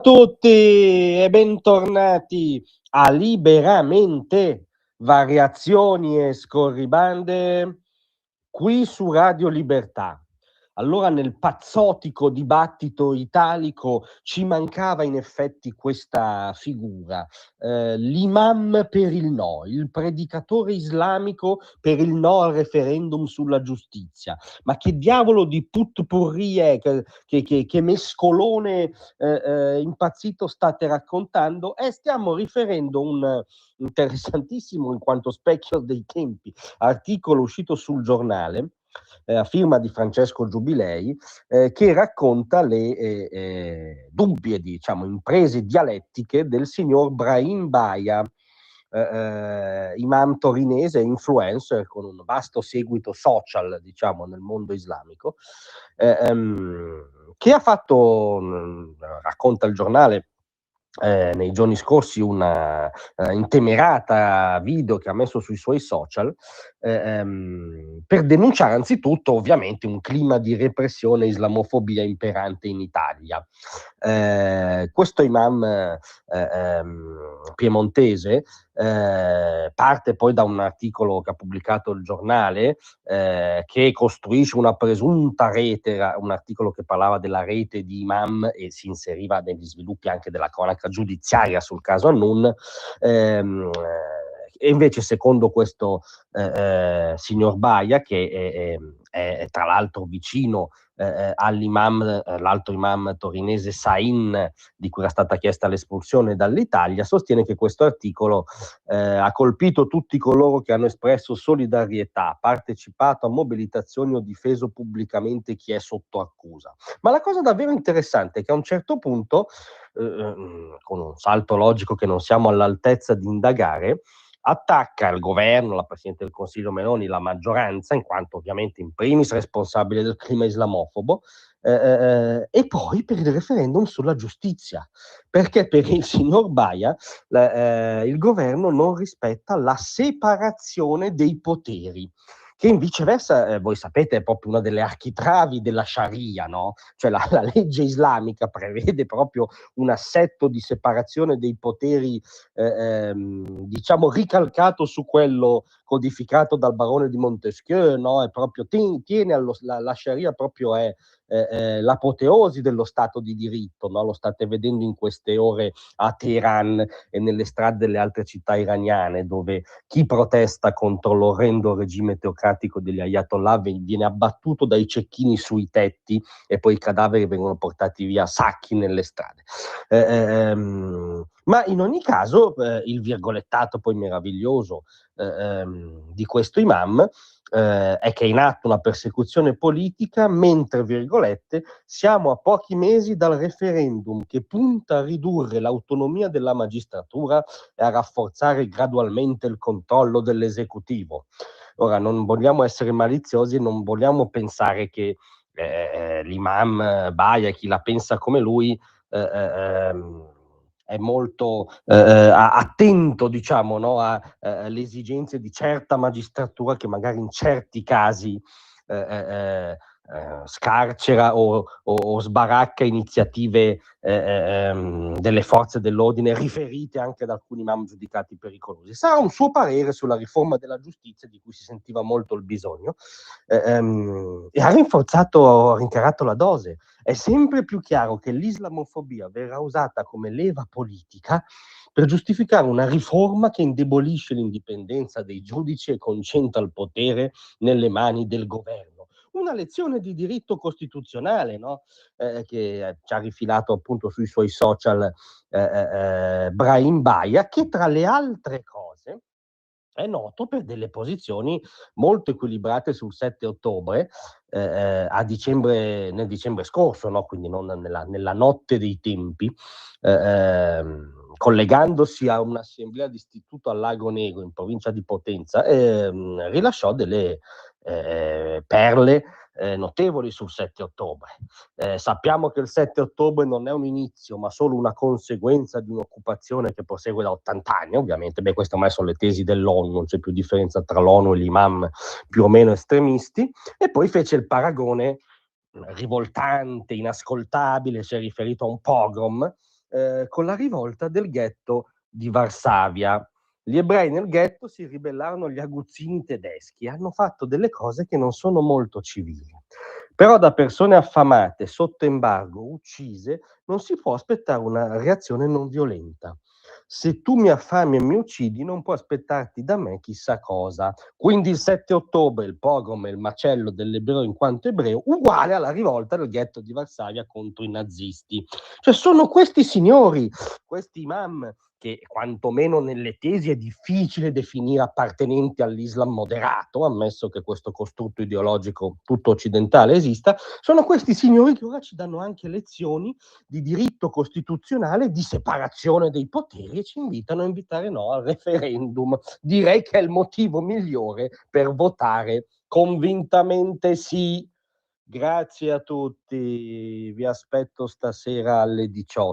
Tutti e bentornati a Liberamente, variazioni e scorribande qui su Radio Libertà. Allora, nel pazzotico dibattito italico ci mancava in effetti questa figura, l'imam per il no, il predicatore islamico per il no al referendum sulla giustizia. Ma che diavolo di putpurri è, che mescolone impazzito state raccontando? Stiamo riferendo un interessantissimo, in quanto specchio dei tempi, articolo uscito sul Giornale, a firma di Francesco Giubilei, che racconta le dubbie, diciamo, imprese dialettiche del signor Brahim Baia, imam torinese e influencer con un vasto seguito social, diciamo, nel mondo islamico, che ha fatto, racconta il Giornale, nei giorni scorsi una intemerata video che ha messo sui suoi social, per denunciare anzitutto ovviamente un clima di repressione e islamofobia imperante in Italia. Questo imam piemontese parte poi da un articolo che ha pubblicato il Giornale, che costruisce una presunta rete, un articolo che parlava della rete di imam e si inseriva negli sviluppi anche della cronaca giudiziaria sul caso Annun. E invece, secondo questo signor Baia, che è tra l'altro vicino all'imam, l'altro imam torinese Sain, di cui era stata chiesta l'espulsione dall'Italia, sostiene che questo articolo ha colpito tutti coloro che hanno espresso solidarietà, partecipato a mobilitazioni o difeso pubblicamente chi è sotto accusa. Ma la cosa davvero interessante è che a un certo punto, con un salto logico che non siamo all'altezza di indagare, attacca il governo, la Presidente del Consiglio Meloni, la maggioranza, in quanto ovviamente in primis responsabile del clima islamofobo, e poi per il referendum sulla giustizia, perché per il signor Baia il governo non rispetta la separazione dei poteri, che in viceversa, voi sapete, è proprio una delle architravi della Sharia, no? Cioè la legge islamica prevede proprio un assetto di separazione dei poteri, diciamo ricalcato su quello codificato dal barone di Montesquieu, no? È proprio tiene la Sharia proprio è l'apoteosi dello Stato di diritto, no? Lo state vedendo in queste ore a Teheran e nelle strade delle altre città iraniane, dove chi protesta contro l'orrendo regime teocratico degli Ayatollah viene abbattuto dai cecchini sui tetti e poi i cadaveri vengono portati via sacchi nelle strade. Ma in ogni caso il virgolettato poi meraviglioso di questo imam è che è in atto una persecuzione politica, mentre, virgolette, siamo a pochi mesi dal referendum che punta a ridurre l'autonomia della magistratura e a rafforzare gradualmente il controllo dell'esecutivo. Ora, non vogliamo essere maliziosi e non vogliamo pensare che l'imam Baia, chi la pensa come lui, è molto attento, diciamo, no, alle esigenze di certa magistratura che magari in certi casi scarcera o sbaracca iniziative delle forze dell'ordine riferite anche ad alcuni imam giudicati pericolosi. Sarà un suo parere sulla riforma della giustizia, di cui si sentiva molto il bisogno, e ha rincarato la dose. È sempre più chiaro che l'islamofobia verrà usata come leva politica per giustificare una riforma che indebolisce l'indipendenza dei giudici e concentra il potere nelle mani del governo. Una lezione di diritto costituzionale, no? Che ci ha rifilato appunto sui suoi social Brahim Baia, che tra le altre cose è noto per delle posizioni molto equilibrate sul 7 ottobre, nel dicembre scorso, no? Quindi non nella notte dei tempi, collegandosi a un'assemblea d'istituto al Lago Negro in provincia di Potenza, rilasciò delle perle notevoli sul 7 ottobre. Sappiamo che il 7 ottobre non è un inizio, ma solo una conseguenza di un'occupazione che prosegue da 80 anni, ovviamente. Queste ormai sono le tesi dell'ONU, non c'è più differenza tra l'ONU e gli imam più o meno estremisti, e poi fece il paragone rivoltante, inascoltabile, si è riferito a un pogrom, con la rivolta del ghetto di Varsavia. Gli ebrei nel ghetto si ribellarono agli aguzzini tedeschi e hanno fatto delle cose che non sono molto civili. Però da persone affamate, sotto embargo, uccise, non si può aspettare una reazione non violenta. Se tu mi affami e mi uccidi, non puoi aspettarti da me chissà cosa. Quindi il 7 ottobre il pogrom e il macello dell'ebreo in quanto ebreo, uguale alla rivolta del ghetto di Varsavia contro i nazisti. Cioè sono questi signori, questi imam, che quantomeno nelle tesi è difficile definire appartenenti all'Islam moderato, ammesso che questo costrutto ideologico tutto occidentale esista, sono questi signori che ora ci danno anche lezioni di diritto costituzionale, di separazione dei poteri e ci invitano a invitare no al referendum. Direi che è il motivo migliore per votare convintamente sì. Grazie a tutti, vi aspetto stasera alle 18.